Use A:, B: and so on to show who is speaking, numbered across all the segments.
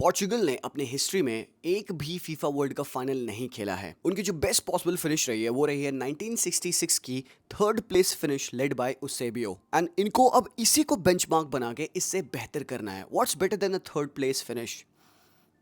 A: Portugal ने अपने history में एक भी फीफा वर्ल्ड कप फाइनल नहीं खेला है। उनकी जो बेस्ट पॉसिबल फिनिश रही है वो रही है 1966 की third place finish led by Eusebio and इनको अब इसी को बेंचमार्क बना के इससे बेहतर करना है। What's better than a third place finish?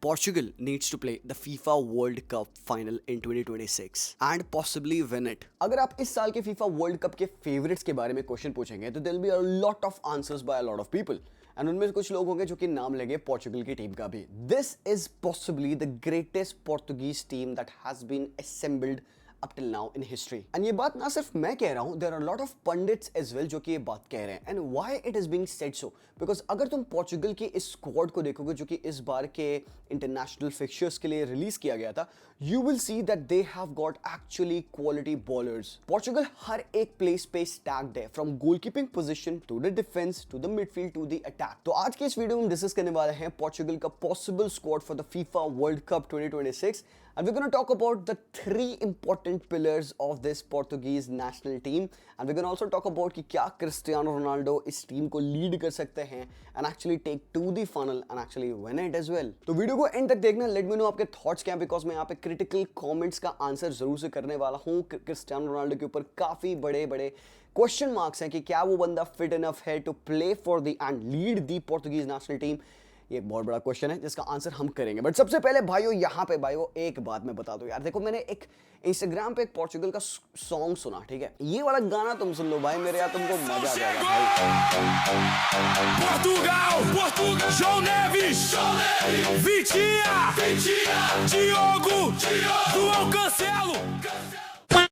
A: Portugal needs to play the FIFA World Cup final in 2026 and possibly win it. अगर आप इस साल के FIFA World Cup के फेवरेट्स के बारे में क्वेश्चन पूछेंगे तो there'll be a lot of answers by a lot of people. And उनमें से कुछ लोग होंगे जो कि नाम लेंगे पोर्चुगल की टीम का भी। This is possibly the greatest Portuguese team that has been assembled up till now in history. And ये बात ना सिर्फ मैं कह रहा हूँ, there are a lot of pundits as well जो कि ये बात कह रहे हैं. And why it is being said so? Because अगर तुम पोर्चुगल के इस स्क्वाड को देखोगे जो कि इस बार के इंटरनेशनल फिक्चर्स के लिए रिलीज किया गया था, you will see that they have got actually quality bowlers. Portugal हर एक प्लेस पे स्टैक्ड है, from goalkeeping position to the defense to the midfield to the attack. तो आज के इस वीडियो में हम डिस्कस करने वाले हैं पोर्चुगल का possible squad for the FIFA world cup 2026. And we're going to talk about the three important pillars of this Portuguese national team. And we're going to also talk about कि क्या Cristiano Ronaldo इस team को lead कर सकते हैं and actually take to the funnel and actually win it as well. तो video को and तक देखना, लेट मी नो आपके थॉट्स क्या हैं, बिकॉज मैं यहाँ पे क्रिटिकल कमेंट्स का आंसर जरूर से करने वाला हूँ। क्रिस्टियानो रोनाल्डो के ऊपर काफी बड़े बड़े क्वेश्चन मार्क्स हैं कि क्या वो बंदा फिट इनफ है to play for the and lead the Portuguese national team. ये एक बहुत बड़ा क्वेश्चन है जिसका आंसर हम करेंगे। बट सबसे पहले भाइयों यहाँ पे एक बात मैं बता दूं यार, देखो मैंने एक इंस्टाग्राम पे एक पोर्चुगल का सॉन्ग सुना, ठीक है, ये वाला गाना तुम सुन लो भाई, मेरे यार तुमको मजा आ जाएगा भाई।
B: Portugal, João Neves, Vitinha, Diogo, João Cancelo.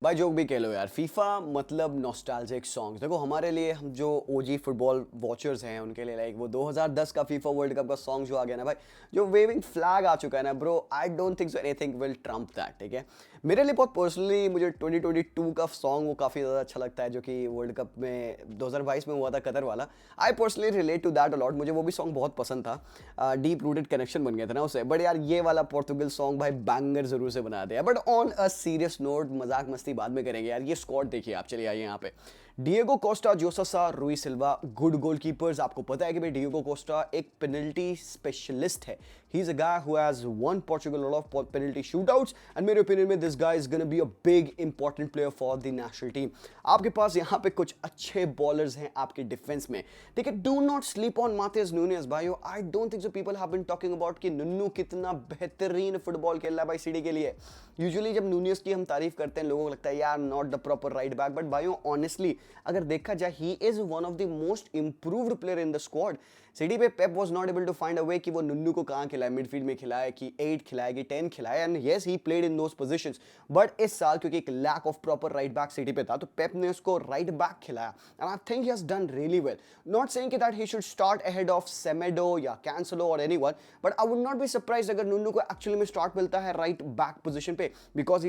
A: भाई जोक भी कह लो यार, फीफा मतलब नॉस्टैल्जिक सॉन्ग्स। देखो हमारे लिए, हम जो ओजी फुटबॉल वॉचर्स हैं उनके लिए लाइक वो 2010 का फीफा वर्ल्ड कप का सॉन्ग जो आ गया ना भाई, जो वेविंग फ्लैग आ चुका है ना bro, I don't think so anything will Trump that, ठीक है। मेरे लिए बहुत पर्सनली मुझे 2022 का सॉन्ग वो काफ़ी ज़्यादा अच्छा लगता है जो कि वर्ल्ड कप में 2022 में हुआ था कतर वाला। I personally relate to that a lot, मुझे वो भी सॉन्ग बहुत पसंद था, डीप रूटेड कनेक्शन बन गया था ना उससे। बट यार ये वाला पोर्तुगल सॉन्ग भाई बैंगर जरूर से बना दिया। But on a serious note, मजाक मस्ती बाद में करेंगे यार, ये स्क्वाड देखिए आप, चलिए आइए यहाँ पे। डिएगो कोस्टा, जोसा, रुई सिल्वा, गुड गोलकीपर्स। आपको पता है कि भाई डिएगो कोस्टा एक पेनल्टी स्पेशलिस्ट है। He is a guy who has won Portugal lot of penalty shootouts and मेरे ओपिनियन में this guy is gonna be a big important player for the national team. आपके पास यहाँ पे कुछ अच्छे बॉलर्स हैं आपके डिफेंस में, ठीक है। Do not sleep on Matheus Nunes भाइयों। I don't think so people have been talking about कि नुन्नू कितना बेहतरीन फुटबॉल खेल रहा है भाई सिटी के लिए। यूजुअली जब नूनियस की हम तारीफ करते हैं लोगों को लगता है यार not the proper right back, but भाइयों ऑनेस्टली अगर देखा जाए he is one of the most improved player in the squad. City पे Pep was not able to find a way कि वो नुन्नू को कहां खिलाए, मिडफील्ड में खिलाए कि 8 खिलाए कि 10 खिलाए, and yes he played in those positions. But इस साल क्योंकि एक lack of proper right back City पे था तो पेप ने उसको राइट बैक खिलाया and I think he has done really well. Not saying कि that he should start ahead of Semedo या कैंसेलो और anyone, but I would not be surprised अगर नुन्नू को एक्चुअली में स्टार्ट मिलता है राइट बैक पोजीशन पे, because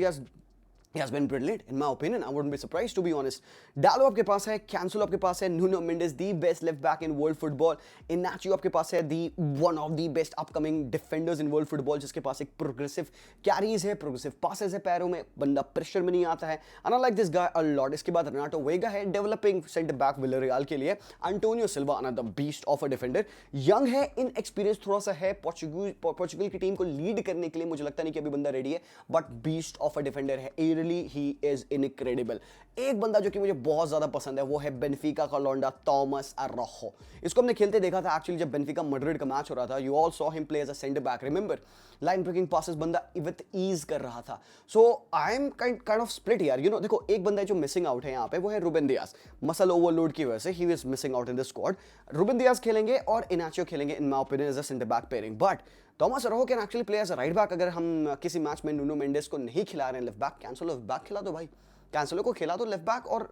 A: he has been brilliant in my opinion. I wouldn't be surprised to be honest. Dalot आपके पास है, Cancelo आपके पास है, Nuno Mendes the best left back in world football, Inacio आपके पास है, the one of the best upcoming defenders in world football, जिसके पास एक progressive carries है, progressive passes है पैरों में, बंदा प्रेशर में नहीं आता है, and I like this guy a lot. इसके बाद Renato Veiga है, developing center back Villarreal के लिए, Antonio Silva another beast of a defender, young है, inexperienced थोड़ा सा है, पोर्चुगल की टीम को लीड करने के लिए मुझे लगता नहीं कि अभी बंदा रेडी है, but beast of a defender है। He is incredible. एक बंदा जो कि मुझे बहुत ज्यादा पसंद है वो है बेनफिका का लौंडा थॉमस अरोखो। इसको हमने खेलते देखा था एक्चुअली जब बेनफिका मैड्रिड का मैच हो रहा था। You all saw him play as a centre back, remember line breaking passes बंदा विद ईज कर रहा था। So I am kind of split यार, यू नो। देखो एक बंदा जो मिसिंग आउट है यहाँ पे वो है रूबेन दियाज, मसल ओवरलोड की वजह से he is missing out in the squad. Ruben Dias खेलेंगे और इनाचियो खेलेंगे in my opinion as a centre back pairing, but Tomas Araujo can actually play as a right back. अगर हम किसी match में नुनो मेंडेस को नहीं खिला रहे हैं left back, Cancelo left back खिला दो भाई, कैंसेलो को खिला दो लेफ्ट बैक। और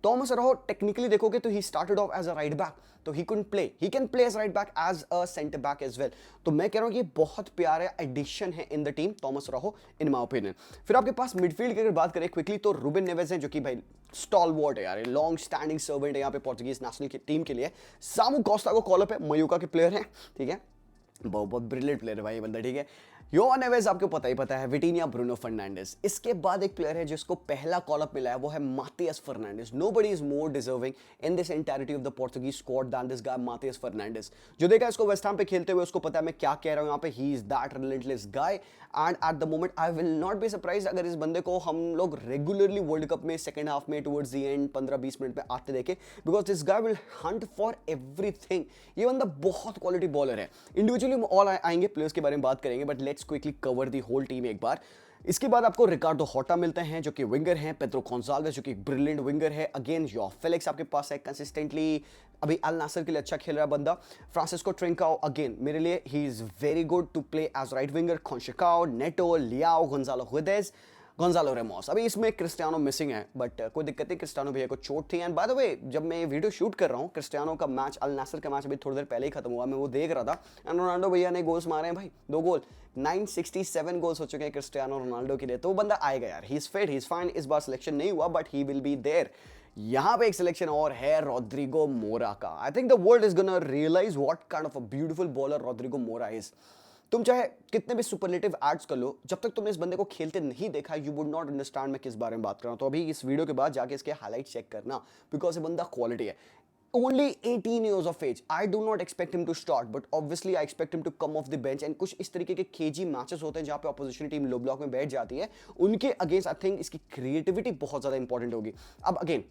A: थॉमस अरोखो टेक्निकली देखोगे तो he started off as a right back, तो he couldn't play, he can play as right back as a centre back as well. तो मैं कह रहा हूं कि ये बहुत प्यारा एडिशन है in the team Tomas Araujo in my opinion. फिर आपके पास मिडफील्ड की अगर बात करें क्विकली तो रूबेन नेवेस है जो कि भाई स्टॉलवर्ट है यार, लॉन्ग स्टैंडिंग सर्वेंट है यहाँ पे पोर्चुगीज नेशनल की टीम के लिए। सामू कोस्टा को कॉल अप है, मयूका के प्लेयर हैं, ठीक है, बहुत ब्रिलियंट प्लेयर है भाई ये बंदा, ठीक है। योहान नेवेस आपको पता ही पता है, विटीनिया, ब्रूनो फर्नांडिस। इसके बाद एक प्लेयर है जिसको पहला कॉल अप मिला है, वो है Matheus Fernandes. Nobody is more deserving in this entirety of the Portuguese squad than this guy Matheus Fernandes. जो देखा इसको वेस्ट हैम पे खेलते हुए उसको पता है मैं क्या कह रहा हूं यहाँ पे। He is that relentless guy and at the moment I will not be surprise अगर इस बंदे को हम लोग रेगुलरली वर्ल्ड कप में सेकंड हाफ में टुवर्ड्स द एंड 15-20 मिनट में आते देखे, because this guy will hunt for everything. ये बंदा बहुत क्वालिटी बॉलर है। इंडिविजुअली ऑल आएंगे, प्लेयर्स के बारे में बात करेंगे, but let's quickly cover the whole team एक बार। इसके बाद आपको रिकार्डो होटा मिलते हैं जो कि विंगर हैं, पेड्रो गोंजाल्वेस जो कि ब्रिलियंट विंगर है, अगेन जो फेलिक्स आपके पास है कंसिस्टेंटली अभी अल नासर के लिए अच्छा खेल रहा है बंदा। फ्रांसिस्को ट्रिंकाओ अगेन मेरे लिए he is very good to play as right winger. Conceicao, Neto, Leao, Goncalo Guedes, Goncalo Ramos. अभी इसमें क्रिस्टियानो मिसिंग है, बट कोई दिक्कत नहीं, क्रिस्टियानो भैया को चोट थी। एंड बाय द वे जब मैं ये वीडियो शूट कर रहा हूँ, क्रिस्टियानो का मैच, अल नासर का मैच अभी थोड़ी देर पहले ही खत्म हुआ, मैं वो देख रहा था। एंड रोनाल्डो भैया ने गोल्स मारे हैं भाई, 2 गोल, 967 गोल्स हो चुके हैं क्रिस्टियानो रोनाल्डो के लिए। तो वो बंदा आएगा यार, he is fit, he is fine. इस बार सिलेक्शन नहीं हुआ but he will be there. यहाँ पे एक सिलेक्शन और है रोड्रिगो मोरा का। I think the world is gonna realise what kind of a beautiful baller Rodrigo Mora is. तुम चाहे कितने भी सुपरलेटिव एड्स कर लो, जब तक तुमने इस बंदे को खेलते नहीं देखा, यू वुड नॉट अंडरस्टैंड मैं किस बारे में बात कर रहा हूं। तो अभी इस वीडियो के बाद जाके इसके हाईलाइट चेक करना, बिकॉज ये बंदा क्वालिटी है। Only 18 years of age. I do not expect him to start, but obviously I expect him to come off the bench. And कुछ इस तरीके के केजी मैचेस होते हैं जहाँ पे ऑपोजिशन टीम लो ब्लॉक में बैठ जाती है, उनके अगेंस्ट आई थिंक इसकी क्रिएटिविटी बहुत ज़्यादा इंपॉर्टेंट होगी। अब अगेन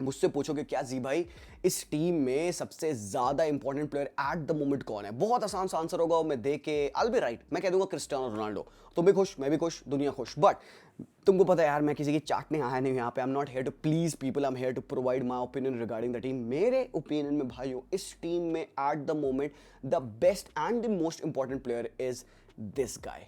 A: मुझसे पूछोगे क्या जी भाई इस टीम में सबसे ज्यादा important player eight the moment कौन है? बहुत आसान सा आंसर होगा, मैं देख के आई बी राइट, मैं कह दूंगा क्रिस्टियानो रोनाल्डो। तुम भी खुश, मैं भी खुश, दुनिया खुश। बट तुमको पता है यार, मैं किसी की चाटने आया नहीं यहाँ पे। I am not here to please people, I am here to provide my opinion regarding the team. मेरे ओपिनियन में भाइयों इस टीम में at the moment the best and the most important player is this guy,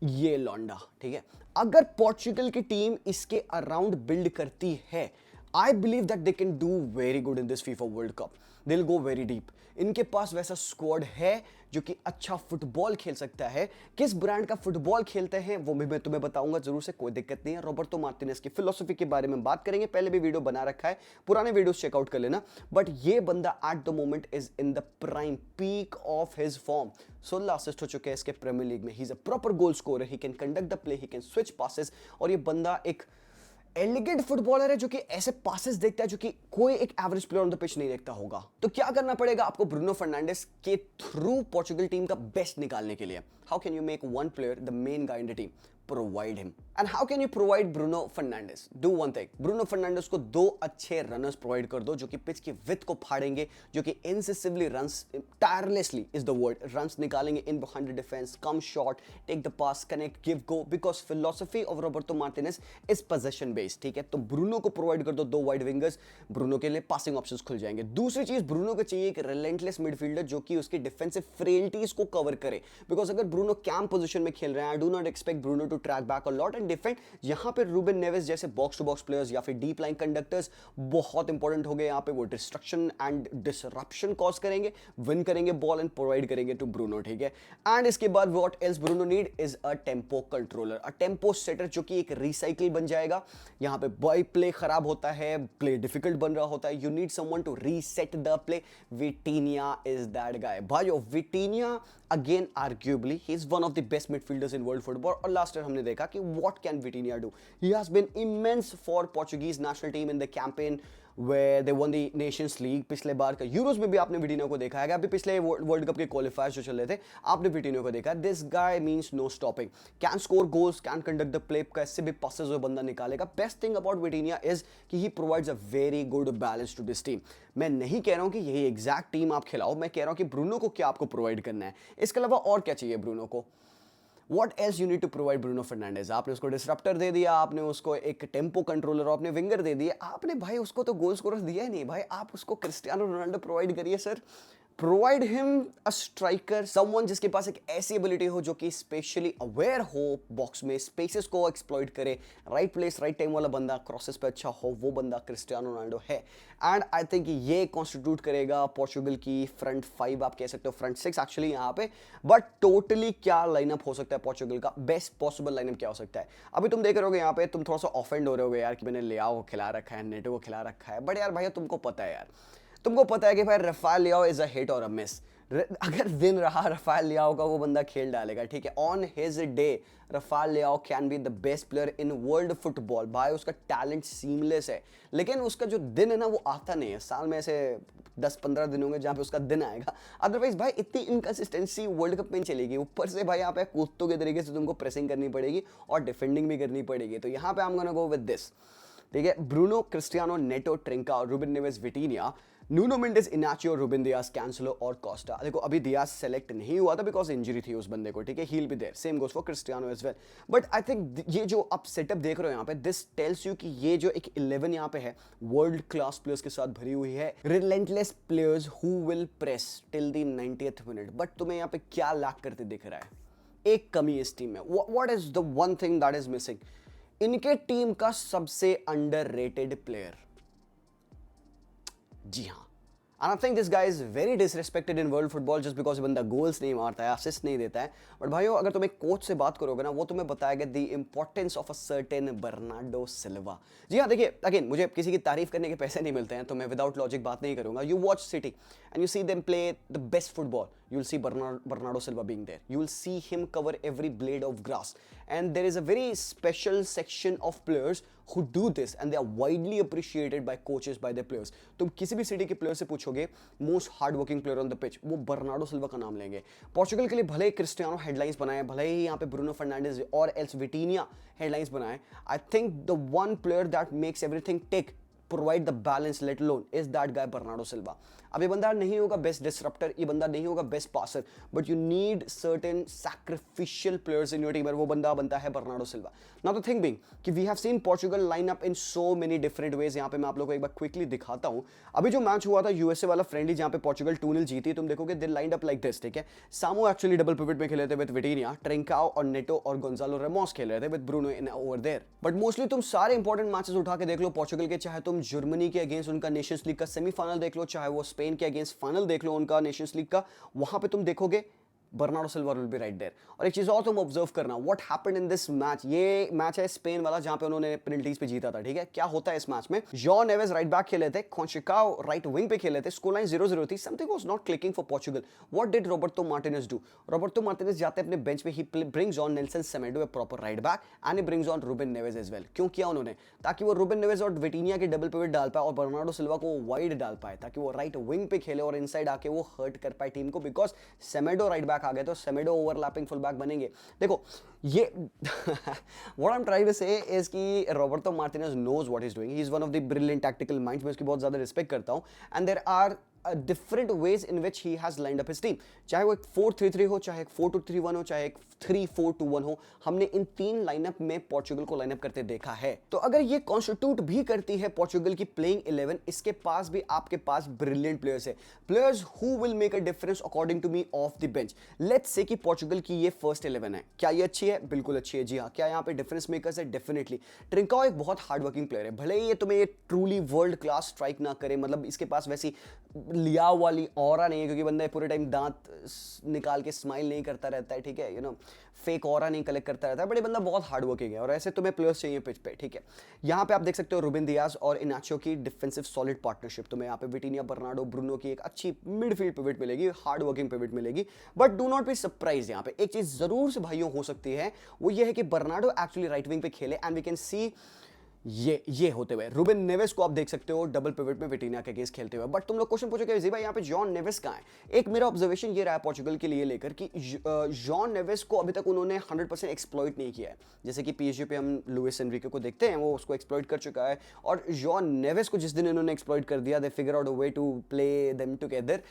A: ये लौंडा। ठीक है, अगर पोर्चुगल की टीम इसके अराउंड बिल्ड करती है, I believe that they can do very good in this FIFA World Cup. They'll go very deep. इनके पास वैसा स्क्वाड है जो कि अच्छा फुटबॉल खेल सकता है। किस ब्रांड का फुटबॉल खेलते हैं वो भी मैं तुम्हें बताऊंगा जरूर से, कोई दिक्कत नहीं है। रॉबर्टो मार्टिनेज की फिलोसफी के बारे में बात करेंगे, पहले भी वीडियो बना रखा है, पुराने वीडियोस चेकआउट कर लेना। बट ये बंदा eight the moment is in the prime peak of his form. 16 assist हो चुके हैं इसके प्रीमियर लीग में। ही is a proper goal scorer, he can conduct the play, he can switch passes. और ये बंदा एक एलिगेंट फुटबॉलर है जो कि ऐसे पासेस देखता है जो कि कोई एक average player on the pitch नहीं देखता होगा। तो क्या करना पड़ेगा आपको ब्रूनो फर्नांडिस के थ्रू पोर्चुगल टीम का बेस्ट निकालने के लिए? How can you make one player the main guy in the team? Provide him. And how can you provide Bruno Fernandes? Do one thing, Bruno Fernandes को 2 अच्छे runners provide कर दो जो कि पिच की विड्थ को फाड़ेंगे, जो कि incessantly runs, tirelessly is the word, runs निकालेंगे in behind the defence, come short, take the pass, connect, give, go, because philosophy of Roberto Martinez is possession based. ठीक है, तो ब्रूनो को प्रोवाइड कर दो 2 वाइड विंगर्स, ब्रूनो के लिए passing options खुल जाएंगे। दूसरी चीज, ब्रूनो को चाहिए एक रिलेंटलेस मिडफील्डर जो कि उसकी डिफेंसिव फ्रेलिटीज को कवर करे, बिकॉज अगर ब्रूनो कैंप पोजीशन में खेल रहे हैं, I do not expect Bruno to track back a lot and defend. यहां पे रूबेन नेवेस जैसे बॉक्स टू बॉक्स प्लेयर्स या फिर डीप लाइन कंडक्टर्स बहुत इंपॉर्टेंट हो गए यहाँ पे। वो डिस्ट्रक्शन एंड डिसरप्शन कॉज करेंगे, विन करेंगे बॉल एंड प्रोवाइड करेंगे टू ब्रूनो। ठीक है, एंड इसके बाद what else Bruno need is a tempo controller, a tempo setter जो कि एक रिसाइकिल बन जाएगा। यहाँ पे बॉय प्ले खराब होता है, प्ले डिफिकल्ट बन रहा होता है, you need someone to reset the play. Vitinha is that guy भाइयों। Vitinha again arguably he is one of the best midfielders in world football. और लास्ट ईयर हमने देखा कि what can Vitinha do. He has been immense for Portuguese national team in the campaign where they won the Nations League। पिछले बार का euros में भी आपने Vitinha को देखा है, अभी पिछले वर्ल्ड कप के क्वालिफायर्स जो चल रहे थे आपने विटीनिया को देखा। This guy means no stopping, can score goals, can conduct the play, कैसे भी पासेस हुए बंदा निकालेगा। Best thing about Vitinha is कि he provides a very good balance to this team. मैं नहीं कह रहा हूं कि यही एग्जैक्ट टीम आप खिलाओ, मैं कह रहा हूं कि ब्रूनो को क्या आपको प्रोवाइड करना है, इसके अलावा और क्या चाहिए ब्रूनो को। What else you need to provide Bruno Fernandes? आपने उसको डिसरप्टर दे दिया, आपने उसको एक टेम्पो कंट्रोलर, आपने विंगर दे दिया, आपने भाई उसको तो गोल स्कोरर दिया ही नहीं भाई। आप उसको क्रिस्टियानो रोनाल्डो प्रोवाइड करिए sir. Provide him a striker, someone जिसके पास एक ऐसी एबिलिटी हो जो कि स्पेशली अवेयर हो, बॉक्स में स्पेसेस को एक्सप्लॉइट करे, राइट प्लेस राइट टाइम वाला बंदा, क्रॉसेस पे अच्छा हो, वो बंदा क्रिस्टियानो रोनाल्डो है। एंड आई थिंक ये कॉन्स्टिट्यूट करेगा पोर्चुगल की फ्रंट 5, आप कह सकते हो फ्रंट 6 एक्चुअली यहाँ पे। बट टोटली क्या लाइनअप हो सकता है पोर्चुगल का, बेस्ट पॉसिबल लाइनअप क्या हो सकता है? अभी तुम देख रहे होगे यहाँ पे, तुम थोड़ा सा ऑफेंड हो रहे होगे यार कि मैंने लियाओ को खिला रखा है, नेटो को खिला रखा है। बट यार भैया तुमको पता है यार, तुमको पता है कि भाई Rafael Leao is a hit और अ मिस। अगर दिन रहा रफाल लियाओ का, वो बंदा खेल डालेगा, ठीक है। On his day Rafael Leao can be the best player in world football भाई, उसका टैलेंट सीमलेस है, लेकिन उसका जो दिन है ना वो आता नहीं है। साल में ऐसे 10-15 दिन होंगे जहाँ पे उसका दिन आएगा, अदरवाइज भाई इतनी इनकंसिस्टेंसी वर्ल्ड कप में चलेगी। ऊपर से भाई यहाँ पे कुत्तों के तरीके से तुमको प्रेसिंग करनी पड़ेगी और डिफेंडिंग भी करनी पड़ेगी। तो यहाँ पे I am gonna go with this, ठीक है। Bruno, Cristiano, Neto, Trincao, Ruben Neves, Vitinha, Nuno Mendes, Inacio, Ruben Dias, Cancelo और कोस्टा। देखो अभी दियाज सेलेक्ट नहीं हुआ था बिकॉज इंजरी थी उस बंदे को, ठीक है। He'll be there, same goes for Cristiano as well. But I think ये जो आप सेटअप देख रहे हो यहाँ पे, दिस टेल्स यू कि ये जो एक 11 यहाँ पे है वर्ल्ड क्लास प्लेयर्स के साथ भरी हुई है, relentless players who will press till the 90th minute. But तुम्हें यहाँ पे क्या लैक करते दिख रहा है? एक कमी इस टीम में। What is the one thing that is missing? इनके टीम का सबसे अंडररेटेड प्लेयर, जी हाँ, and I think this guy is very disrespected in world football just because बंदा गोल्स नहीं मारता है, असिस्ट नहीं देता है। बट भाइयों अगर तुम एक कोच से बात करोगे ना, वो तुम्हें बताएगा the importance of a certain Bernardo Silva. जी हाँ, देखिए अगेन मुझे किसी की तारीफ करने के पैसे नहीं मिलते हैं, तो मैं विदाउट लॉजिक बात नहीं करूंगा। You watch city and you see them play the best football, you will see Bernardo Silva being there. You will see him cover every blade of grass. And there is a very special section of players who do this and they are widely appreciated by coaches, by their players. तुम किसी भी city के player से पूछोगे most hard working player on the pitch, वो Bernardo Silva का नाम लेंगे। पोर्चुगल के लिए भले ही क्रिस्टियानो हेडलाइंस बनाए, भले ही यहाँ पे ब्रूनो फर्नांडिस और एल्स विटीनिया हेडलाइंस बनाए, आई think the one player that makes everything tick, provide the balance let alone, is that guy Bernardo Silva. अब ये बंदा नहीं होगा बेस्ट डिसरप्टर, ये बंदा नहीं होगा best passer, but you need certain sacrificial players in your team, और वो बंदा बनता है Bernardo Silva. Now the thing being कि we have seen Portugal line up in so many different ways. यहाँ पे मैं आप लोगों को एक बार क्विकली दिखाता हूँ। अभी जो मैच हुआ था यूएसए वाला फ्रेंडली, जहाँ पे पोर्चुगल 2-0 जीती, तुम देखोगे दे लाइंड अप लाइक दिस, ठीक है। सामो एक्चुअली डबल पिवट में खेले थे विद विटीनिया, ट्रिंकाओ और नेटो और गोंजालो रेमोस खेल रहे थे with Bruno in over there. But mostly तुम सारे इंपॉर्टेंट मैचेस उठा के देख लो पोर्चुगल के, चाहे तुम जर्मनी के अगेंस्ट उनका नेशंस लीग का सेमीफाइनल देख लो, चाहे वो स्पेन के अगेंस्ट फाइनल देख लो उनका नेशंस लीग का, वहां पे तुम देखोगे Bernardo Silva will be right there. और एक चीज और तुम ऑब्जर्व करना, what happened in this match. ये मैच है स्पेन वाला जहां पे उन्होंने पेनल्टीज पे जीता था, ठीक है। क्या होता है इस मैच में, जॉन नेवेस राइट बैक खेले थे, कोंचिकाओ राइट विंग पे खेले थे, स्कोर लाइन 0-0 थी, something was not clicking for Portugal. What did Roberto Martinez do? Roberto Martinez जाते अपने बेंच पे, he brings on Nelson Semedo a proper right back and he brings on Ruben Neves as well. क्यों किया उन्होंने? ताकि वो Reuben Neves और विटीनिया के डबल पिवट डाल पाए और बर्नार्डो सिल्वा को वाइड डाल पाए, ताकि वो राइट विंग पे खेले और इनसाइड आके वो हर्ट कर पाए टीम को, बिकॉज सेमेडो राइट बैक आ गए तो सेमेडो ओवरलैपिंग फुल बैक बनेंगे। देखो ये what I am trying to say is कि Roberto Martinez knows what is doing, he is one of the brilliant tactical minds, मैं उसकी बहुत ज्यादा रिस्पेक्ट करता हूं। And there are different ways in which he has lined up his team, चाहे वो एक 4-3-3 हो, चाहे एक 4-2-3-1 हो, चाहे एक 3-4-2-1 हो, हमने इन तीन लाइनअप में पोर्चुगल को लाइनअप करते देखा है। तो अगर ये कॉन्स्टिट्यूट भी करती है पोर्चुगल की प्लेइंग 11, इसके पास भी आपके पास ब्रिलियंट प्लेयर्स है, players who will make a difference according to me off the bench. Let's say कि पोर्चुगल की ये फर्स्ट 11 है, क्या ये अच्छी है? बिल्कुल अच्छी है, जी हाँ। क्या यहाँ पे डिफरेंस मेकर्स है? डेफिनेटली। ट्रिंकाओ एक बहुत हार्ड वर्किंग प्लेयर है, भले ही ये तुम्हें ये ट्रूली वर्ल्ड क्लास स्ट्राइक ना करे, मतलब इसके पास वैसी लियाओ वाली ऑरा नहीं है, क्योंकि बंदा पूरे टाइम दांत निकाल के स्माइल नहीं करता रहता है, ठीक है, यू नो, फेक ऑरा नहीं कलेक्ट करता रहता है, बट ये बंदा बहुत हार्ड वर्किंग है और ऐसे तुम्हें प्लेयर्स चाहिए पिच पे, ठीक है। यहाँ पे आप देख सकते हो रूबेन दियाज और इनाचियो की डिफेंसिव सॉलिड पार्टनरशिप, तुम्हें यहाँ पे विटीनिया, बर्नार्डो, ब्रूनो की एक अच्छी मिडफील्ड पिवट मिलेगी, हार्ड वर्किंग पिवट मिलेगी। But do not be surprise, यहाँ पे एक चीज जरूर से भाइयों हो सकती है, वो ये है कि बर्नार्डो एक्चुअली राइट विंग पे खेले एंड वी कैन सी ये होते हुए। रूबेन नेवेस को आप देख सकते हो डबल पिवट में विटीनिया के अगेंस्ट खेलते हुए। बट तुम लोग क्वेश्चन पूछोगे जी भाई यहाँ पे जॉन नेवेस कहाँ है? एक मेरा ऑब्जर्वेशन ये रहा है पोर्चुगल के लिए लेकर कि जॉन नेवेस को अभी तक उन्होंने 100% एक्सप्लॉइट नहीं किया है। जैसे कि पीएसजी पे हम लुइस एनरिके को देखते हैं, वो उसको एक्सप्लॉइट कर चुका है, और जॉन नेवेस को जिस दिन इन्होंने एक्सप्लॉइट कर दिया, they figure out a way to play them together,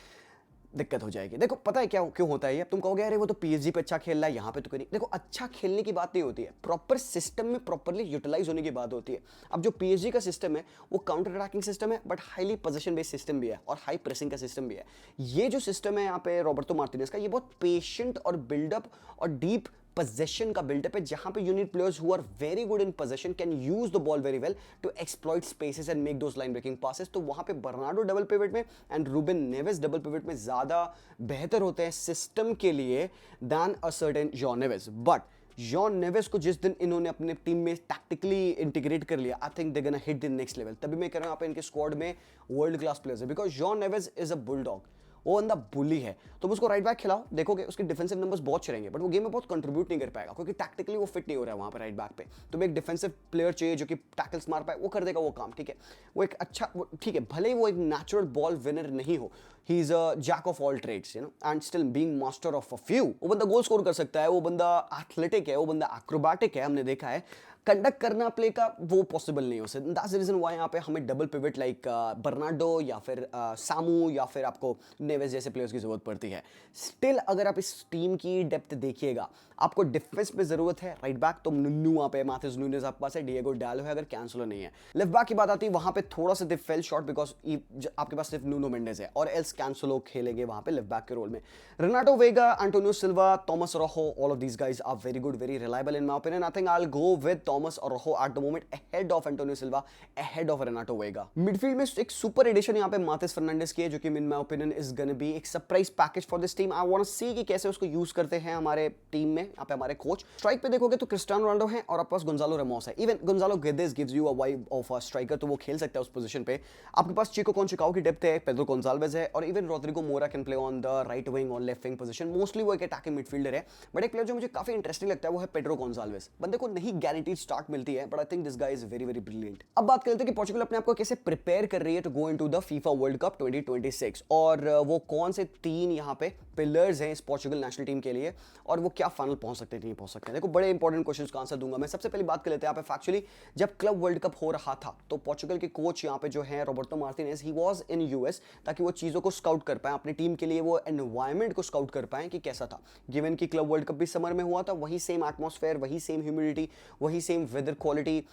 A: दिक्कत हो जाएगी। देखो पता है क्या क्यों होता है ये? अब तुम कहोगे अरे वो तो पीएसजी पे अच्छा खेल रहा है, यहाँ पे तो कहीं। देखो अच्छा खेलने की बात नहीं होती है, प्रॉपर सिस्टम में प्रॉपरली यूटिलाइज होने की बात होती है। अब जो पीएसजी का सिस्टम है वो काउंटर अटैकिंग सिस्टम है, but highly position based system भी है और हाई प्रेसिंग का सिस्टम भी है। ये जो सिस्टम है यहाँ पे रॉबर्टो मार्टिनेज का, ये बहुत पेशेंट और बिल्डअप और डीप possession का बिल्डअप है, जहां पे unit players who are very good in possession can use the ball very well to exploit spaces and make those line breaking passes. तो वहां पे बर्नार्डो डबल पिवट में एंड रूबेन नेवेस डबल पिवट में ज्यादा बेहतर होते हैं सिस्टम के लिए than a certain Joao Neves. But Joao Neves को जिस दिन इन्होंने अपने टीम में टैक्टिकली इंटीग्रेट कर लिया, I think they gonna hit the next level. तभी मैं कह रहा हूं यहाँ पे इनके स्क्वाड में वर्ल्ड क्लास प्लेयर्स है, because John Neves is a bulldog. वो बंदा बुली है। तुम उसको राइट बैक खिलाओ, देखोगे उसके डिफेंसिव नंबर्स बहुत अच्छे रहेंगे, बट वो गेम में बहुत कंट्रीब्यूट नहीं कर पाएगा क्योंकि टैक्टिकली वो फिट नहीं हो रहा है वहां पर राइट बैक पे। तुम्हें एक डिफेंसिव प्लेयर चाहिए जो कि टैकल्स मार पाए, वो कर देगा वो काम, ठीक है। वो एक अच्छा, ठीक है, भले ही वो एक नेचुरल बॉल विनर नहीं हो, he is a jack of all trades, you know, and still being master of a few. वो बंदा गोल स्कोर कर सकता है, वो बंदा एथलेटिक है, वो बंदा एक्रोबैटिक है, हमने देखा है। कंडक्ट करना प्ले का वो पॉसिबल नहीं हो सकता। दैट्स द रीजन व्हाई यहाँ पे हमें डबल पिवट लाइक बर्नार्डो या फिर सामू या फिर आपको नेवेस जैसे प्लेयर्स की जरूरत पड़ती है। स्टिल अगर आप इस टीम की डेप्थ देखिएगा, आपको डिफेंस पे जरूरत है। राइट बैक तो नुन्नू वहाँ पे, माथिस नूनेज आपके पास है, डिएगो डालो है अगर कैंसलो नहीं है। लेफ्ट बैक की बात आती है, वहाँ पे थोड़ा सा दे फेल शॉर्ट बिकॉज आपके पास सिर्फ नूनो मेंडेज है और एल्स कैंसलो खेलेंगे वहाँ पे लेफ्ट बैक के रोल में। Renato Vega, Antonio Silva, Tomas Araujo, all of these guys are very good, very reliable in my opinion. I think I will go with Tomas Araujo at the moment ahead of Antonio Silva, ahead of Renato Vega. Midfield में एक super addition यहाँ पे माथिस फर्नांडिस की है जो कि in my opinion is gonna be एक surprise package for this team. I want to see कि कैसे उसको यूज करते हैं हमारे टीम में, यहाँ पे हमारे कोच। स्ट्राइक पे देखोगे तो क्रिस्टियानो रोनाल्डो है और आपके पास गोंजालो रेमोस है। Even Goncalo Guedes gives you a vibe of a striker, तो वो खेल सकता है उस पोजीशन पे। आपके पास चिको कॉन्चिकाओ की डेप्थ है, पेड्रो गोंजाल्वेज है और इवन रोड्रिगो मोरा can play on the right wing और लेफ्ट विंग पोजीशन। मोस्टली वो एक अटैकिंग मिडफील्डर है, बट एक प्लेयर जो मुझे काफी इंटरेस्टिंग लगता है वो है पेड्रो गोंजाल्वेज। बंदे को नहीं गारंटीड स्टार्ट मिलती है, but I think this guy is very very brilliant. अब बात करते हैं कि पोर्चुगल अपने आप को कैसे प्रिपेयर कर रही है to go into the FIFA world cup 2026 और वो कौन से 3 यहाँ पे पिलर्स हैं इस पोर्चुगल नेशनल टीम के लिए और वो क्या फाइनल पहुंच सकते हैं नहीं पहुंच सकते हैं। देखो बड़े इंपॉर्टेंट क्वेश्चंस का आंसर दूंगा मैं। सबसे पहली बात कर लेते हैं यहाँ पे फैक्चुअली, जब क्लब वर्ल्ड कप हो रहा था तो पोर्चुगल के कोच यहाँ पे जो है Roberto Martinez, he was in US ताकि वो चीज़ों को स्काउट कर पाए अपनी टीम के लिए, वो एनवायरमेंट को स्काउट कर पाए कि कैसा था। गिवन कि क्लब वर्ल्ड कप भी समर में हुआ था, वही सेम एटमॉस्फेयर, वही सेम ह्यूमिडिटी, वही सेम वेदर क्वालिटी,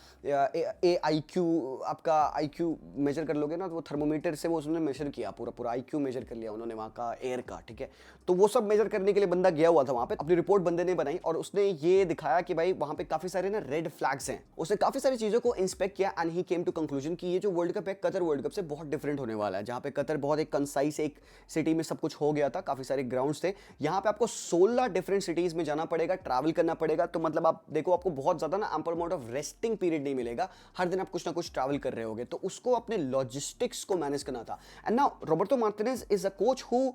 A: IQ, आपका IQ मेजर कर लोगे ना तो वो थर्मोमीटर से वो उसने मेजर किया, पूरा IQ मेजर कर लिया उन्होंने वहाँ का एयर का, ठीक है। तो वो सब मेजर करने के लिए बंदा गया हुआ था वहाँ पे, अपनी रिपोर्ट बंदे ने बनाई और उसने ये दिखाया कि भाई वहाँ पे काफी सारे ना रेड फ्लैग्स हैं। उसने काफी सारी चीजों को इंस्पेक्ट किया and he came to conclusion कि ये जो वर्ल्ड कप है कतर वर्ल्ड कप से बहुत डिफरेंट होने वाला है, जहाँ पे कतर बहुत एक कंसाइज एक सिटी में सब कुछ हो गया था, काफी सारे ग्राउंड्स थे। यहाँ पे आपको 16 डिफरेंट सिटीज में जाना पड़ेगा, ट्रैवल करना पड़ेगा। तो मतलब आप देखो आपको बहुत ज्यादा ना ample amount of resting period नहीं मिलेगा, हर दिन आप कुछ ना कुछ ट्रैवल कर रहे होगे, तो उसको अपने लॉजिस्टिक्स को मैनेज करना था। And now Roberto Martinez is a coach who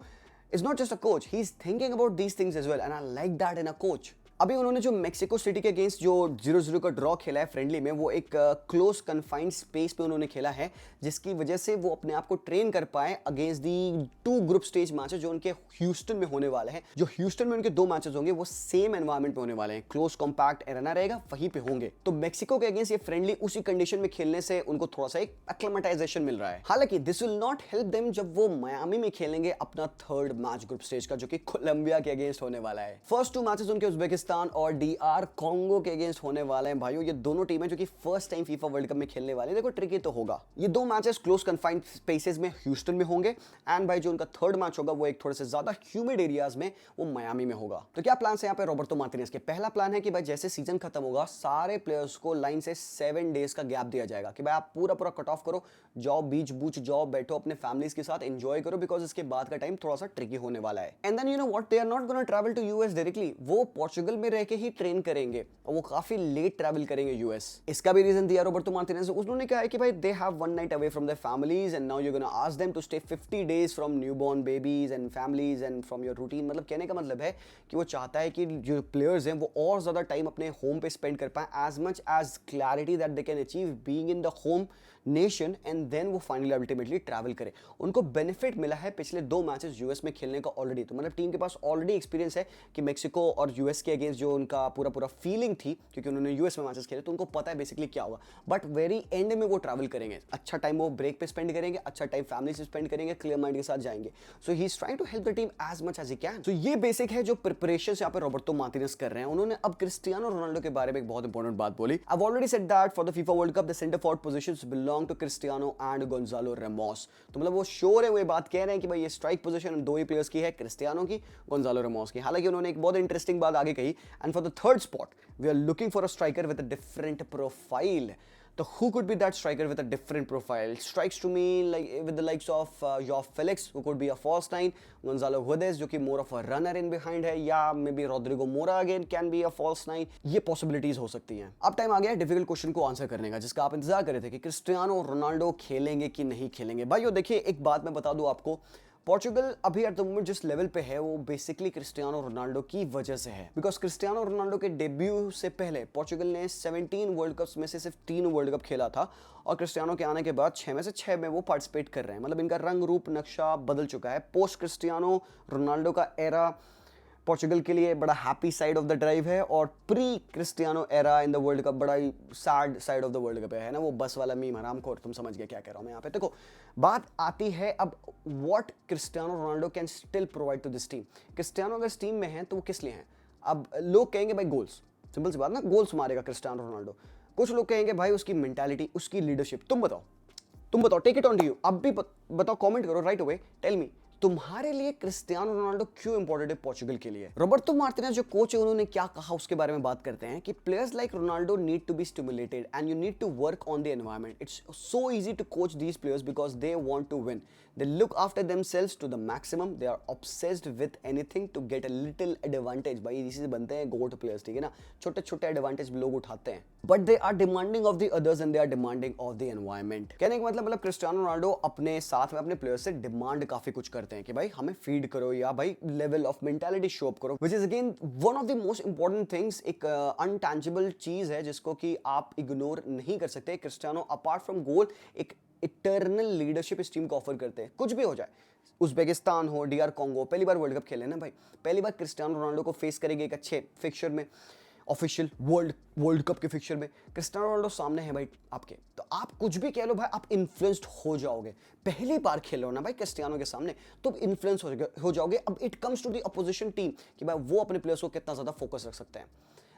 A: is not just a coach, he's thinking about these things as well and I like that in a coach. अभी उन्होंने जो मेक्सिको सिटी के against जो 0-0 का draw खेला है friendly में, वो एक क्लोज कन्फाइंड स्पेस पे उन्होंने खेला है, जिसकी वजह से वो अपने आप को ट्रेन कर पाए against the 2 group stage matches जो उनके ह्यूस्टन में होने वाले हैं। जो ह्यूस्टन में उनके 2 मैचेस होंगे वो सेम एनवायरमेंट में होने वाले हैं, क्लोज कॉम्पैक्ट एरेना रहेगा, वहीं पे होंगे। तो मेक्सिको के अगेंस्ट ये फ्रेंडली उसी कंडीशन में खेलने से उनको थोड़ा सा एक एक्लेमेटाइजेशन मिल रहा है। हालांकि this will not help them जब वो मायामी में खेलेंगे अपना 3rd मैच ग्रुप स्टेज का, जो कि कोलंबिया के अगेंस्ट होने वाला है। फर्स्ट 2 मैचेस उनके उज्बेकिस्तान और DR कॉन्गो के अगेंस्ट होने वाले हैं। भाइयों ये दोनों टीमें जो कि first time FIFA world cup में खेलने वाली है, देखो ट्रिकी तो होगा। ये 2 मैचेस क्लोज कन्फाइंड स्पेसेस में ह्यूस्टन में होंगे एंड भाई जो उनका 3rd मैच होगा वो एक थोड़े से ज्यादा ह्यूमिड एरियाज में, वो मायामी में होगा। तो क्या प्लान है यहाँ पे रॉबर्टो मार्टिनेज के? पहला प्लान है कि भाई जैसे सीजन खत्म होगा सारे प्लेयर्स को लाइन से 7 डेज का गैप दिया जाएगा कि भाई आप पूरा कट ऑफ करो, जाओ बीच बूच जाओ, बैठो अपने फैमिलीज के साथ एंजॉय करो, बिकॉज इसके बाद का टाइम थोड़ा सा ट्रिकी होने वाला है। And then you know what, they are not gonna travel to US directly, वो पोर्चुगल में रह के ही ट्रेन करेंगे और वो काफी लेट ट्रैवल करेंगे यूएस। इसका भी रीजन दिया रॉबर्टो मार्टिनेज, उन्होंने कहा है कि भाई they have 1 night away from their families and now you gonna ask them to stay 50 days from newborn babies and families and from your routine. मतलब कहने का मतलब है कि वो चाहता है कि जो प्लेयर्स हैं वो और ज्यादा टाइम अपने होम पे स्पेंड कर पाए, as much as clarity that they can achieve being in the home nation and then वो फाइनली अल्टीमेटली ट्रैवल करे। उनको बेनिफिट मिला है पिछले 2 मैचेस यूएस में खेलने का ऑलरेडी, तो मतलब टीम के पास ऑलरेडी एक्सपीरियंस है कि मेक्सिको और यूएस के अगेंस्ट जो उनका पूरा फीलिंग थी, क्योंकि उन्होंने यूएस में मैचेस खेले तो उनको पता है बेसिकली क्या होगा। बट वेरी एंड में वो ट्रैवल करेंगे, अच्छा टाइम वो ब्रेक पे स्पेंड करेंगे, अच्छा टाइम फैमिली से स्पेंड करेंगे, क्लियर माइंड के साथ जाएंगे। So he is trying to help the team as much as he can. तो ये बेसिक है जो प्रिपरेशन यहाँ पे रॉबर्टो मार्टिनेज कर रहे हैं। उन्होंने अब क्रिस्टियानो रोनाल्डो के बारे में एक बहुत इंपॉर्टेंट बात बोली। I have already said that for the FIFA world cup the centre forward positions belong to Cristiano and Goncalo Ramos. तो मतलब वो श्योर है, वो ये बात कह रहे हैं कि भाई ये स्ट्राइक पोजीशन 2 ही प्लेयर्स की है, क्रिस्टियानो की, गोंजालो रेमोस की। हालांकि उन्होंने एक बहुत इंटरेस्टिंग बात आगे कही, and for the 3rd spot we are looking for a striker with a different profile. So who could be that striker with a different profile? Strikes to me like with the likes of Joao Felix, who could be a false 9, Gonzalo Guedes, जो कि more of a runner in behind है, या maybe Rodrigo Mora again can be a false 9. ये possibilities हो सकती हैं। अब time आ गया डिफिकल्ट क्वेश्चन को आंसर करने का, जिसका आप इंतजार कर रहे थे कि क्रिस्टियानो रोनाल्डो खेलेंगे कि नहीं खेलेंगे। भाइयों देखिए एक बात मैं बता दूं आपको, पोर्चुगल अभी एट द मोमेंट जिस लेवल पे है वो बेसिकली क्रिस्टियानो रोनाल्डो की वजह से है, बिकॉज क्रिस्टियानो रोनाल्डो के डेब्यू से पहले पोर्चुगल ने 17 वर्ल्ड कप्स में से सिर्फ 3 वर्ल्ड कप खेला था, और क्रिस्टियानो के आने के बाद 6 में से 6 में वो पार्टिसिपेट कर रहे हैं। मतलब इनका रंग रूप नक्शा बदल चुका है। पोस्ट क्रिस्टियानो रोनाल्डो का एरा पोर्चुगल के लिए बड़ा happy side of the drive है, और pre Cristiano era in the world cup बड़ा ही sad side of the world cup है ना, वो बस वाला मीम हरामखोर, तुम समझ गए क्या कह रहा हूं मैं यहाँ पे। देखो बात आती है अब what Cristiano Ronaldo can still provide to this team. Cristiano अगर इस टीम में है तो वो किस लिए हैं? अब लोग कहेंगे भाई गोल्स, सिंपल सी बात ना, गोल्स मारेगा क्रिस्टियानो रोनाल्डो। कुछ लोग कहेंगे भाई उसकी मेंटालिटी, उसकी लीडरशिप। तुम बताओ, take it on to you. अब भी बताओ, कमेंट करो राइट अवे, टेल मी तुम्हारे लिए क्रिस्टियानो रोनाल्डो क्यों इंपॉर्टेंट है पोर्चुगल के लिए। रॉबर्टो मार्टिनेज जो कोच है उन्होंने क्या कहा उसके बारे में बात करते हैं कि players like Ronaldo need to be stimulated and you need to work on the environment. It's so easy to coach these players because they want to win, they look after themselves to the maximum, they are obsessed with anything to get a little advantage. भाई इसी बनते हैं गोट players, ठीक है ना, छोटे छोटे advantage लोग उठाते हैं, but they are demanding of the others and they are demanding of the environment. कहने का मतलब क्रिस्टियानो रोनाल्डो अपने साथ में अपने प्लेयर्स से डिमांड काफी कुछ करते हैं कि भाई हमें फीड करो या भाई level of mentality show up करो, which is again one of the most important things. एक अनटैंजिबल चीज है जिसको कि आप इग्नोर नहीं कर सकते। क्रिस्टियानो अपार्ट फ्रॉम गोल एक इटर्नल लीडरशिप इस टीम को ऑफर करते हैं, कुछ भी हो जाए। उज्बेकिस्तान हो, डीआर कॉन्गो, पहली बार वर्ल्ड कप खेले ना भाई, पहली बार क्रिस्टियानो रोनाल्डो को फेस करेंगे एक अच्छे फिक्चर में, ऑफिशियल वर्ल्ड कप के फिक्चर में क्रिस्टियानो रोनाल्डो सामने है भाई आपके, तो आप कुछ भी कह लो भाई, आप इन्फ्लुएंस्ड हो जाओगे। पहली बार खेलो ना भाई क्रिस्टियानो के सामने तो इन्फ्लुएंस हो जाओगे। अब it comes to the opposition team कि भाई वो अपने प्लेयर्स को कितना ज्यादा फोकस रख सकते हैं।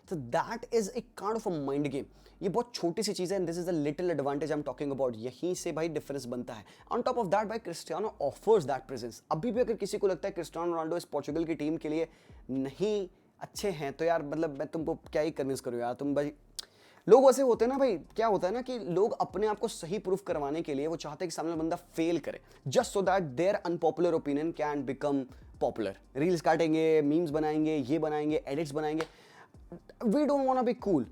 A: So that is a kind of a mind game। ये बहुत छोटी सी चीज़ है, and this is a little advantage I'm talking about। यहीं से भाई डिफरेंस बनता है। On top of that भाई क्रिस्टियानो offers that presence। अभी भी अगर किसी को लगता है क्रिस्टियानो रोनाल्डो इस पोर्चुगल की टीम के लिए नहीं अच्छे हैं तो यार मतलब मैं तुमको क्या ही कन्विंस करूँ यार। तुम भाई लोग ऐसे होते हैं ना भाई, क्या होता है ना कि लोग अपने आप को सही प्रूफ करवाने के लिए वो चाहते हैं कि सामने बंदा फेल करे, just so that their unpopular opinion can become popular. Reels काटेंगे, मीम्स बनाएंगे, ये बनाएंगे, एडिट्स बनाएंगे। We don't want to be cool।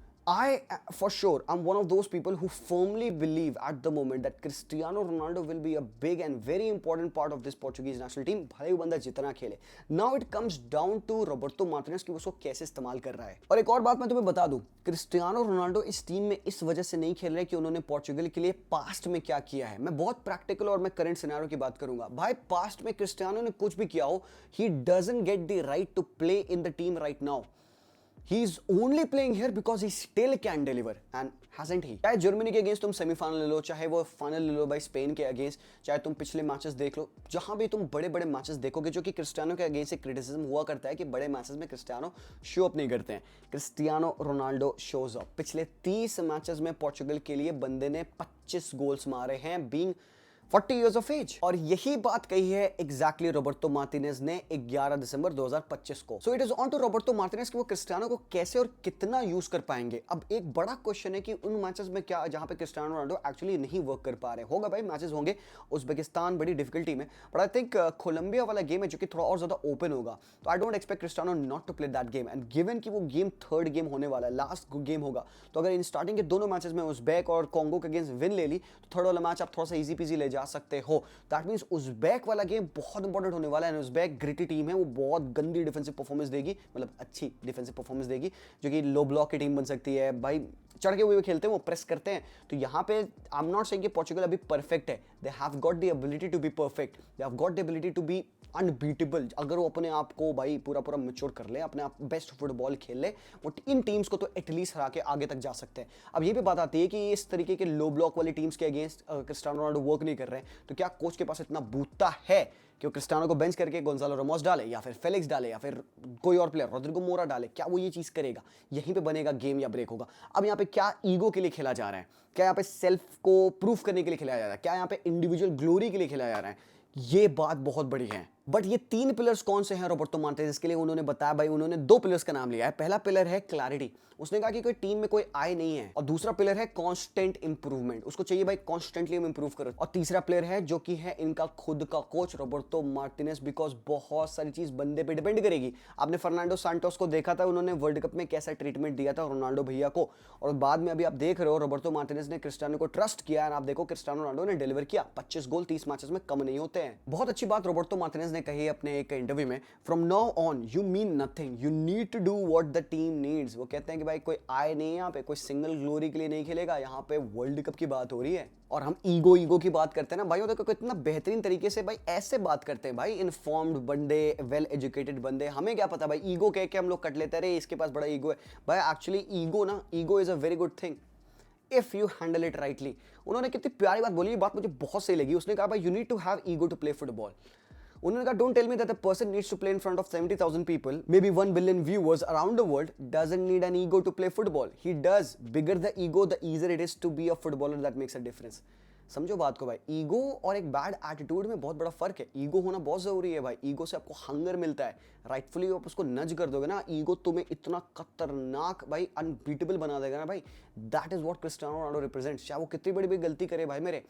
A: for sure, I'm one of those people who firmly believe at the moment that Cristiano Ronaldo will be a big and very important part of this Portuguese national team, भले वो बंदा जितना खेले। Now it comes down to Roberto Martinez कि वो उसको कैसे इस्तेमाल कर रहा है। और एक और बात मैं तुम्हें बता दूं, क्रिस्टियानो रोनाल्डो इस टीम में इस वजह से नहीं खेल रहे कि उन्होंने पोर्चुगल के लिए पास्ट में क्या किया है। मैं बहुत प्रैक्टिकल और मैं करंट सिनेरियो की बात करूंगा। भाई पास्ट में क्रिस्टियानो ने कुछ भी किया हो, he doesn't get the right to play in the team right now। He is only playing here because he still can deliver and hasn't he। चाहे जर्मनी के अगेंस्ट तुम सेमीफाइनल ले लो, चाहे वो फाइनल ले लो भाई स्पेन के अगेंस्ट, चाहे तुम पिछले मैचेस देख लो, जहां भी तुम बड़े बड़े मैचेस देखोगे जो कि क्रिस्टियानो के अगेंस्ट एक क्रिटिसिज्म हुआ करता है कि बड़े मैचेस में क्रिस्टियानो शो अप नहीं करते हैं। Cristiano Ronaldo shows up. पिछले 30 मैचेस में पोर्चुगल के लिए बंदे ने 25 गोल्स मारे हैं, बीइंग 40 years of age। और यही बात कही है एग्जैक्टली रोबर्टो मार्टिनेज ने 11 दिसंबर 2025 को। So it is on to Roberto Martinez कि वो क्रिस्टियानो को कैसे और कितना यूज कर पाएंगे। अब एक बड़ा क्वेश्चन है कि उन मैचेस में क्या जहां पे क्रिस्टियानो रोनाल्डो एक्चुअली नहीं वर्क कर पा रहे। होगा भाई मैचेस होंगे, उज्बेकिस्तान बड़ी डिफिकल्ट टीम है, बट आई थिंक कोलंबिया वाला गेम है जो कि थोड़ा और ज्यादा ओपन होगा, तो I don't expect Cristiano not to play that game. And given कि वो गेम थर्ड गेम होने वाला है, लास्ट गेम होगा, तो अगर इन स्टार्टिंग के दोनों मैचेस में उज्बेक और कॉन्गो के अगेंस्ट विन ले ली तो थर्ड वाला मैच आप थोड़ा सा इजी पीजी ले जा सकते हो। दैट मींस उज्बेक वाला गेम बहुत इंपॉर्टेंट होने वाला है। उज्बेक ग्रिटी टीम है, वो बहुत गंदी डिफेंसिव परफॉर्मेंस देगी, मतलब अच्छी डिफेंसिव परफॉर्मेंस देगी, जो कि लो ब्लॉक की टीम बन सकती है। भाई चढ़ के हुए खेलते हैं, वो प्रेस करते हैं। तो यहाँ पे आई एम नॉट सेइंग कि पोर्चुगल अभी परफेक्ट है, they have got the ability to be perfect, they have got the ability to be unbeatable. अगर वो अपने आप को भाई पूरा मैच्योर कर ले, अपने आप बेस्ट फुटबॉल खेल ले, वो इन टीम्स को तो एटलीस्ट हरा के आगे तक जा सकते हैं। अब ये भी बात आती है कि इस तरीके के लो ब्लॉक वाली टीम्स के अगेंस्ट क्रिस्टियानो रोनाल्डो वर्क नहीं कर रहे हैं, तो क्या कोच के पास इतना बूता है कि वो क्रिस्टियानो को बेंच करके गोंजालो रामोस डाले या फिर फेलिक्स डाले या फिर कोई और प्लेयर रोड्रिगो मोरा डाले? क्या वो ये चीज़ करेगा? यहीं पे बनेगा गेम या ब्रेक होगा। अब यहाँ पे क्या ईगो के लिए खेला जा रहा है? क्या यहाँ पे सेल्फ को प्रूफ करने के लिए खेला जा रहा है? क्या यहाँ पे इंडिविजुअल ग्लोरी के लिए खेला जा रहा है? ये बात बहुत बड़ी है। बट ये 3 पिलर्स कौन से हैं रॉबर्टो मार्टिनेज के लिए? उन्होंने बताया भाई, उन्होंने 2 पिलर्स का नाम लिया है। पहला पिलर है क्लैरिटी। उसने कहा कि कोई टीम में कोई आय नहीं है। और दूसरा पिलर है कांस्टेंट इंप्रूवमेंट। उसको चाहिए भाई कांस्टेंटली हम इंप्रूव करो। और तीसरा प्लेयर है जो कि है इनका खुद का कोच रॉबर्टो मार्टिनेज, बिकॉज बहुत सारी चीज बंदे पे डिपेंड करेगी। आपने फर्नांडो सांटोस को देखा था, उन्होंने वर्ल्ड कप में कैसा ट्रीटमेंट दिया था रोनाल्डो भैया को, और बाद में अभी आप देख रहे हो रॉबर्टो मार्टिनेज ने क्रिस्टियानो को ट्रस्ट किया, और आप देखो क्रिस्टियानो रोनाल्डो ने डिलीवर किया। 25 गोल 30 मैचेस में कम नहीं होते हैं। बहुत अच्छी बात रॉबर्टो मार्टिनेज ने कही अपने एक इंटरव्यू में, from now on you mean nothing, you need to do what the team needs. वो कहते हैं कि भाई कोई आय नहीं है यहाँ पे, कोई सिंगल ग्लोरी के लिए नहीं खेलेगा, यहाँ पे वर्ल्ड कप की बात हो रही है। और हम ईगो की बात करते हैं ना भाई, वो देखो कितना बेहतरीन तरीके से भाई ऐसे बात करते हैं भाई, इन्फॉर्म्ड बंदे, वेल एजुकेटेड बंदे। हमें क्या पता भाई, ईगो कह के हम लोग कट लेते रहे, इसके पास बड़ा ईगो है भाई। Actually ego is a very good thing if you handle it rightly. उन्होंने कितनी प्यारी बात बोली, ये बात मुझे बहुत सही लगी। उसने कहा भाई you need to have ego to play football. उन्होंने कहा don't tell me that a person needs to play in front of 70,000 people, maybe 1 billion viewers around the world, doesn't need an ego to play football. He does. Bigger the ego the easier it is to be a footballer, that makes a difference. समझो बात को भाई, ego और एक bad attitude में बहुत बड़ा फर्क है। ईगो होना बहुत जरूरी है भाई, ईगो से आपको हंगर मिलता है। राइटफुली आप उसको नज कर दोगे ना, ईगो तुम्हें इतना खतरनाक भाई अनबीटेबल बना देगा ना भाई। That is what Cristiano Ronaldo represents. चाहे वो कितनी बड़ी बड़ी गलती करे भाई मेरे,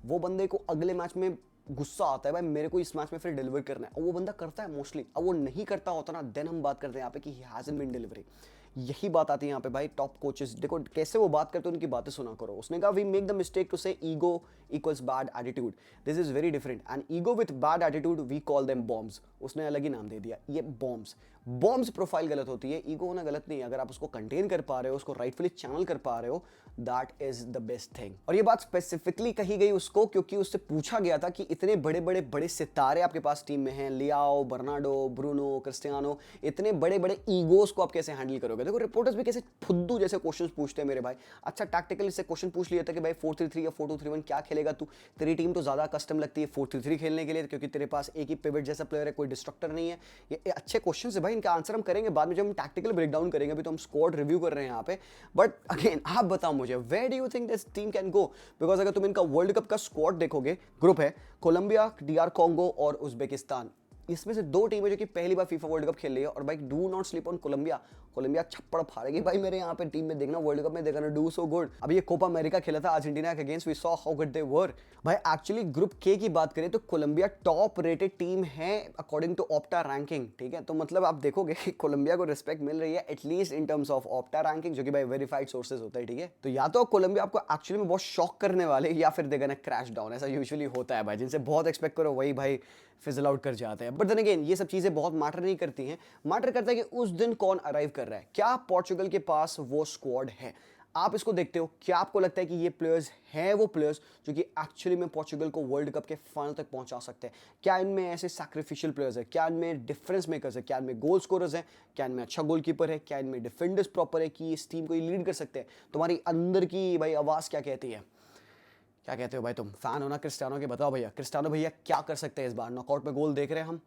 A: वो बंदे को अगले मैच में गुस्सा आता है भाई, मेरे को इस मैच में फिर डिलीवर करना है, और वो बंदा करता है मोस्टली। अब वो नहीं करता होता ना, देन हम बात करते हैं यहाँ पे कि ही हैजंट बीन डिलीवरी। यही बात आती है यहाँ पे भाई। टॉप कोचेस देखो कैसे वो बात करते हैं, उनकी बातें सुना करो। उसने कहा we make the mistake to say ego equals bad attitude, this is very different, and ego with bad attitude we call them bombs. उसने अलग ही नाम दे दिया, ये बॉम्ब्स प्रोफाइल गलत होती है, ईगो होना गलत नहीं है। अगर आप उसको कंटेन कर पा रहे हो, उसको राइटफुली चैनल कर पा रहे हो, that is the best thing. और ये बात स्पेसिफिकली कही गई उसको क्योंकि उससे पूछा गया था कि इतने बड़े सितारे आपके पास टीम में हैं, लियाओ, बर्नार्डो, ब्रूनो, क्रिस्टियानो, इतने बड़े ईगोस को आप कैसे हैंडल करोगे? देखो रिपोर्टर्स भी कैसे फुद्दू जैसे क्वेश्चंस पूछते हैं मेरे भाई। अच्छा टैक्टिकली से क्वेश्चन पूछ लिया था कि भाई 4-3-3 या 4-2-3-1 क्या खेलेगा तू? तेरी टीम तो ज्यादा कस्टम लगती है 4-3-3 खेलने के लिए, क्योंकि तेरे पास एक ही पिवट जैसा प्लेयर है, कोई डिस्ट्रक्टर नहीं है। ये अच्छे क्वेश्चन है भाई, इनका आंसर हम करेंगे बाद में जब हम टैक्टिकल ब्रेकडाउन करेंगे। अभी तो हम स्क्वाड रिव्यू कर रहे हैं यहाँ पे। बट अगेन आप बताओ मुझे, where do you think this team can go? Because अगर तुम इनका वर्ल्ड कप का स्क्वाड देखोगे, ग्रुप है कोलंबिया, डीआर कॉन्गो और उज्बेकिस्तान। इसमें से 2 टीमें जो कि पहली बार फीफा वर्ल्ड कप खेल रही है। और भाई do not sleep on Colombia. Colombia छप्पड़ फाड़ेगी भाई मेरे यहाँ पे टीम में, देखना वर्ल्ड कप में, देखना डू सो गुड। अभी ये कोपा अमेरिका खेला था अर्जेंटीना के against, we saw how good they were. भाई एक्चुअली ग्रुप के की बात करें तो कोलंबिया टॉप रेटेड टीम है अकॉर्डिंग टू ऑप्टा रैंकिंग, ठीक है? तो मतलब आप देखोगे कि कोलंबिया को रिस्पेक्ट मिल रही है at least in terms of Opta ranking, जो कि भाई वेरीफाइड सोर्सेज होता है, ठीक है? तो या तो कोलंबिया आपको एक्चुअली में बहुत शॉक करने वाले, या फिर देगा ना क्रैश डाउन। ऐसा यूजुअली होता है भाई, जिनसे बहुत एक्सपेक्ट करो वही भाई फिजल आउट कर जाते हैं। बट देन अगेन ये सब चीजें बहुत मैटर नहीं करती हैं। मैटर करता है कि उस दिन कौन अराइव कर रहा है, क्या पोर्चुगल के पास वो स्क्वाड है। आप इसको देखते हो, क्या आपको लगता है कि ये प्लेयर्स हैं वो प्लेयर्स जो कि एक्चुअली में पोर्चुगल को वर्ल्ड कप के फाइनल तक पहुंचा सकते हैं? क्या इनमें ऐसे सैक्रिफिशियल प्लेयर्स है? क्या इनमें डिफरेंस मेकर्स है? क्या इनमें गोल स्कोरर्स हैं? क्या इनमें अच्छा गोलकीपर है? क्या इनमें डिफेंडर्स प्रॉपर है कि इस टीम को ये लीड कर सकते हैं? तुम्हारी अंदर की भाई आवाज़ क्या कहती है? क्या कहते हो भाई तुम? फैन हो ना क्रिस्टियानो के? बताओ भैया क्रिस्टियानो भैया क्या कर सकते हैं इस बार? नॉकआउट में गोल देख रहे हैं हम,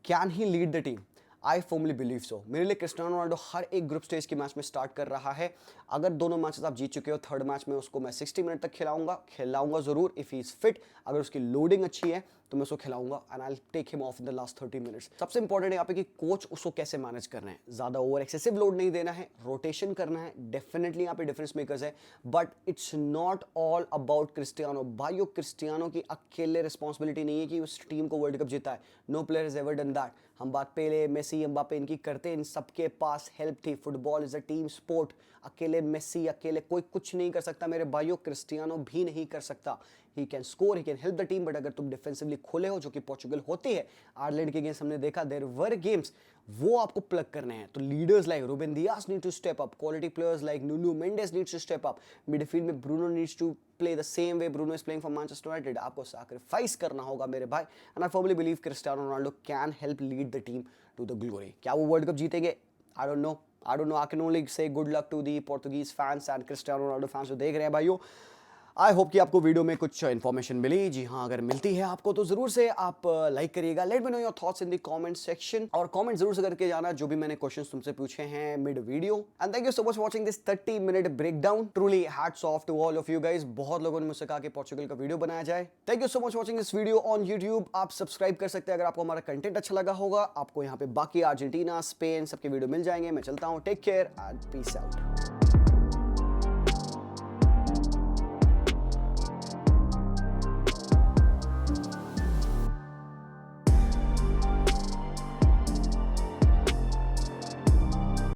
A: can he lead the team? I formally believe so. मेरे लिए क्रिस्टियानो रोनाल्डो हर एक ग्रुप स्टेज के मैच में स्टार्ट कर रहा है। अगर दोनों मैचेस आप जीत चुके हो, थर्ड मैच में उसको मैं 60 मिनट तक खिलाऊंगा जरूर इफ ही इज फिट। अगर उसकी लोडिंग अच्छी है तो मैं उसको खिलाऊंगा, and I will take him off in the last 30 minutes. सबसे इंपॉर्टेंट है यहाँ पे कि कोच उसको कैसे मैनेज करना है। ज्यादा ओवर एक्सेसिव लोड नहीं देना है, रोटेशन करना है। डेफिनेटली यहाँ पे डिफरेंस मेकर्स है, but it's not all about Cristiano. भाइयों क्रिस्टियानो की अकेले रिस्पॉन्सिबिलिटी नहीं है कि उस टीम को वर्ल्ड कप जीता है। No player is ever done that. हम बात पेले, मेसी, एम्बापे इनकी करते हैं, इन सबके पास हेल्प थी। Football is a team sport. अकेले मेसी, अकेले कोई कुछ नहीं कर सकता मेरे भाइयों, क्रिस्टियानो भी नहीं कर सकता। He can score, he can help the team, but अगर तुम डिफेंसिवली खोले हो, जो कि पोर्चुगल होती है, आयरलैंड के गेम्स हमने देखा, देयर वर गेम्स, वो आपको प्लग करने हैं। तो leaders like Ruben Dias need to step up, quality players like Nuno Mendes needs to step up, midfield में Bruno needs to play the same way Bruno is playing for Manchester United. आपको sacrifice करना होगा मेरे भाई, and I firmly believe Cristiano Ronaldo can help lead the team to the glory. क्या वो world cup जीतेंगे? I don't know. I can only say good luck to the Portuguese fans and Cristiano Ronaldo fans जो देख रहे हैं भाइयों। I hope कि आपको वीडियो में कुछ इन्फॉर्मेशन मिली। जी हाँ, अगर मिलती है आपको तो जरूर से आप लाइक करिएगा। Let me know your thoughts in the comment section, और कमेंट जरूर से करके जाना जो भी मैंने क्वेश्चंस तुमसे पूछे हैं mid video. And thank you so much watching this 30 minute breakdown. Truly hats off to all of you guys. बहुत लोगों ने मुझसे कहा कि पोर्चुगल का वीडियो बनाया जाए। Thank you so much watching this video on YouTube. आप सब्सक्राइब कर सकते हैं अगर आपको हमारा कंटेंट अच्छा लगा होगा। आपको यहाँ पे बाकी अर्जेंटीना, स्पेन सबके वीडियो मिल जाएंगे। मैं चलता हूँ, take care and peace out.